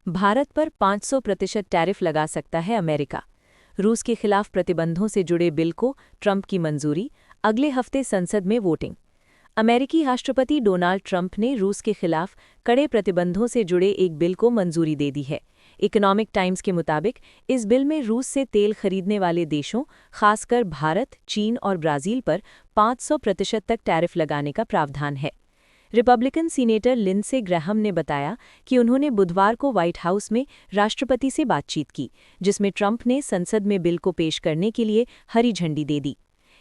भारत पर 500% टैरिफ लगा सकता है अमेरिका। रूस के खिलाफ प्रतिबंधों से जुड़े बिल को ट्रंप की मंजूरी, अगले हफ्ते संसद में वोटिंग। अमेरिकी राष्ट्रपति डोनाल्ड ट्रंप ने रूस के खिलाफ कड़े प्रतिबंधों से जुड़े एक बिल को मंजूरी दे दी है। इकोनॉमिक टाइम्स के मुताबिक इस बिल में रूस से तेल खरीदने वाले देशों, खासकर भारत, चीन और ब्राजील पर 500% तक टैरिफ लगाने का प्रावधान है। रिपब्लिकन सीनेटर लिंडसे ग्रैहम ने बताया कि उन्होंने बुधवार को व्हाइट हाउस में राष्ट्रपति से बातचीत की, जिसमें ट्रंप ने संसद में बिल को पेश करने के लिए हरी झंडी दे दी।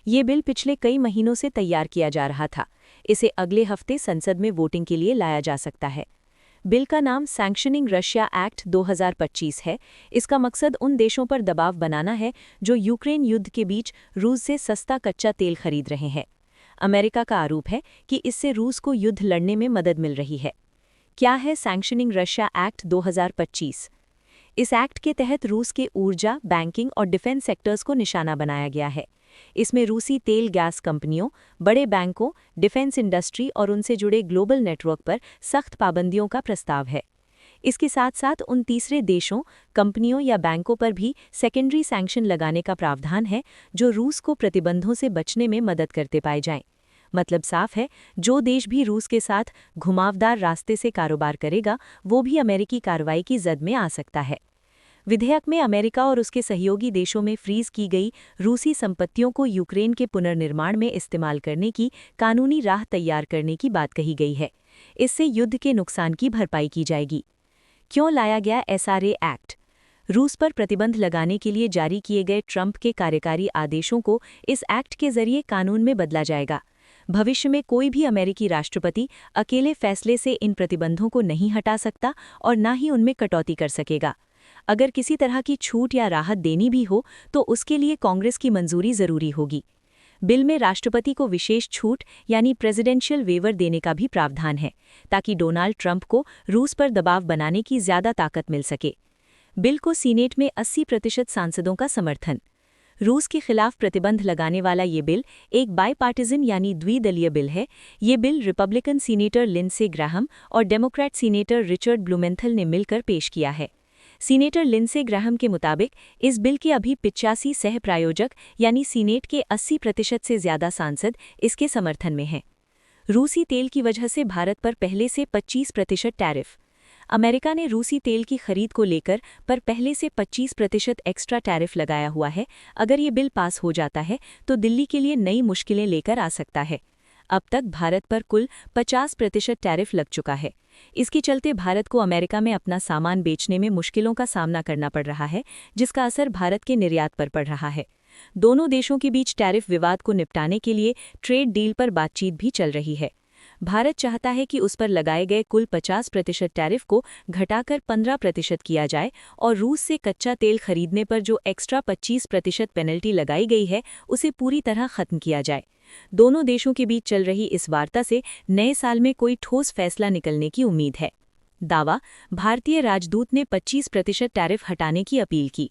ये बिल पिछले कई महीनों से तैयार किया जा रहा था। इसे अगले हफ्ते संसद में वोटिंग के लिए लाया जा सकता है। बिल का नाम सैंक्शनिंग रशिया एक्ट 2025 है। इसका मकसद उन देशों पर दबाव बनाना है जो यूक्रेन युद्ध के बीच रूस से सस्ता कच्चा तेल खरीद रहे हैं। अमेरिका का आरोप है कि इससे रूस को युद्ध लड़ने में मदद मिल रही है। क्या है सैंक्शनिंग रशिया एक्ट 2025? इस एक्ट के तहत रूस के ऊर्जा, बैंकिंग और डिफेंस सेक्टर्स को निशाना बनाया गया है। इसमें रूसी तेल गैस कंपनियों, बड़े बैंकों, डिफेंस इंडस्ट्री और उनसे जुड़े ग्लोबल नेटवर्क पर सख्त पाबंदियों का प्रस्ताव है। इसके साथ साथ उन तीसरे देशों, कंपनियों या बैंकों पर भी सेकेंडरी सैंक्शन लगाने का प्रावधान है जो रूस को प्रतिबंधों से बचने में मदद करते पाए जाएं। मतलब साफ है, जो देश भी रूस के साथ घुमावदार रास्ते से कारोबार करेगा, वो भी अमेरिकी कार्रवाई की जद में आ सकता है। विधेयक में अमेरिका और उसके सहयोगी देशों में फ्रीज की गई रूसी संपत्तियों को यूक्रेन के पुनर्निर्माण में इस्तेमाल करने की कानूनी राह तैयार करने की बात कही गई है। इससे युद्ध के नुकसान की भरपाई की जाएगी। क्यों लाया गया एसआरए एक्ट? रूस पर प्रतिबंध लगाने के लिए जारी किए गए ट्रंप के कार्यकारी आदेशों को इस एक्ट के जरिए कानून में बदला जाएगा। भविष्य में कोई भी अमेरिकी राष्ट्रपति अकेले फैसले से इन प्रतिबंधों को नहीं हटा सकता और न ही उनमें कटौती कर सकेगा। अगर किसी तरह की छूट या राहत देनी भी हो तो उसके लिए कांग्रेस की मंजूरी जरूरी होगी। बिल में राष्ट्रपति को विशेष छूट यानी प्रेसिडेंशियल वेवर देने का भी प्रावधान है, ताकि डोनाल्ड ट्रंप को रूस पर दबाव बनाने की ज्यादा ताकत मिल सके। बिल को सीनेट में 80% सांसदों का समर्थन। रूस के खिलाफ प्रतिबंध लगाने वाला ये बिल एक बाईपार्टिजन यानी द्विदलीय बिल है। ये bill Republican senator Lindsey Graham और डेमोक्रेट सीनेटर रिचर्ड ब्लूमेंथल ने मिलकर पेश किया है। सीनेटर लिंडसे ग्रैहम के मुताबिक इस बिल के अभी 85 सह प्रायोजक यानी सीनेट के 80% से ज्यादा सांसद इसके समर्थन में हैं। रूसी तेल की वजह से भारत पर पहले से 25% टैरिफ। अमेरिका ने रूसी तेल की खरीद को लेकर पर पहले से 25% एक्स्ट्रा टैरिफ लगाया हुआ है। अगर ये बिल पास हो जाता है तो दिल्ली के लिए नई मुश्किलें लेकर आ सकता है। अब तक भारत पर कुल 50% टैरिफ लग चुका है। इसके चलते भारत को अमेरिका में अपना सामान बेचने में मुश्किलों का सामना करना पड़ रहा है, जिसका असर भारत के निर्यात पर पड़ रहा है। दोनों देशों के बीच टैरिफ विवाद को निपटाने के लिए ट्रेड डील पर बातचीत भी चल रही है। भारत चाहता है कि उस पर लगाए गए कुल 50% टैरिफ को घटाकर 15% किया जाए और रूस से कच्चा तेल खरीदने पर जो एक्स्ट्रा 25% पेनल्टी लगाई गई है उसे पूरी तरह खत्म किया जाए। दोनों देशों के बीच चल रही इस वार्ता से नए साल में कोई ठोस फैसला निकलने की उम्मीद है। दावा, भारतीय राजदूत ने 25% टैरिफ हटाने की अपील की।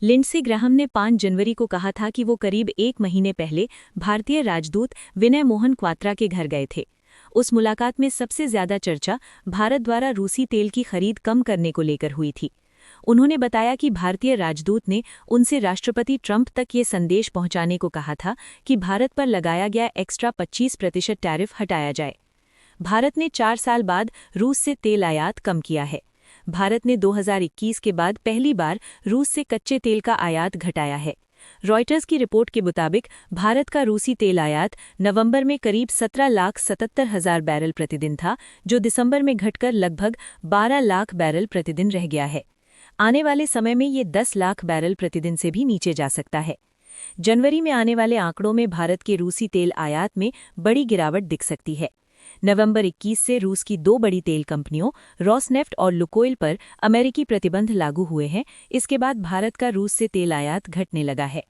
लिंडसे ग्रैहम ने 5 जनवरी को कहा था कि वो करीब 1 महीने पहले भारतीय राजदूत विनय मोहन क्वात्रा के घर गए थे। उस मुलाकात में सबसे ज्यादा चर्चा भारत द्वारा रूसी तेल की खरीद कम करने को लेकर हुई थी। उन्होंने बताया कि भारतीय राजदूत ने उनसे राष्ट्रपति ट्रंप तक ये संदेश पहुंचाने को कहा था कि भारत पर लगाया गया एक्स्ट्रा 25% टैरिफ हटाया जाए। भारत ने 4 साल बाद रूस से तेल आयात कम किया है। भारत ने 2021 के बाद पहली बार रूस से कच्चे तेल का आयात घटाया है। रॉयटर्स की रिपोर्ट के मुताबिक भारत का रूसी तेल आयात नवंबर में करीब 17,77,000 बैरल प्रतिदिन था, जो दिसंबर में घटकर लगभग 12 लाख बैरल प्रतिदिन रह गया है। आने वाले समय में ये 10 लाख बैरल प्रतिदिन से भी नीचे जा सकता है। जनवरी में आने वाले आंकड़ों में भारत के रूसी तेल आयात में बड़ी गिरावट दिख सकती है। नवंबर 21 से रूस की 2 बड़ी तेल कंपनियों रॉसनेफ्ट और लुकोइल पर अमेरिकी प्रतिबंध लागू हुए हैं। इसके बाद भारत का रूस से तेल आयात घटने लगा है।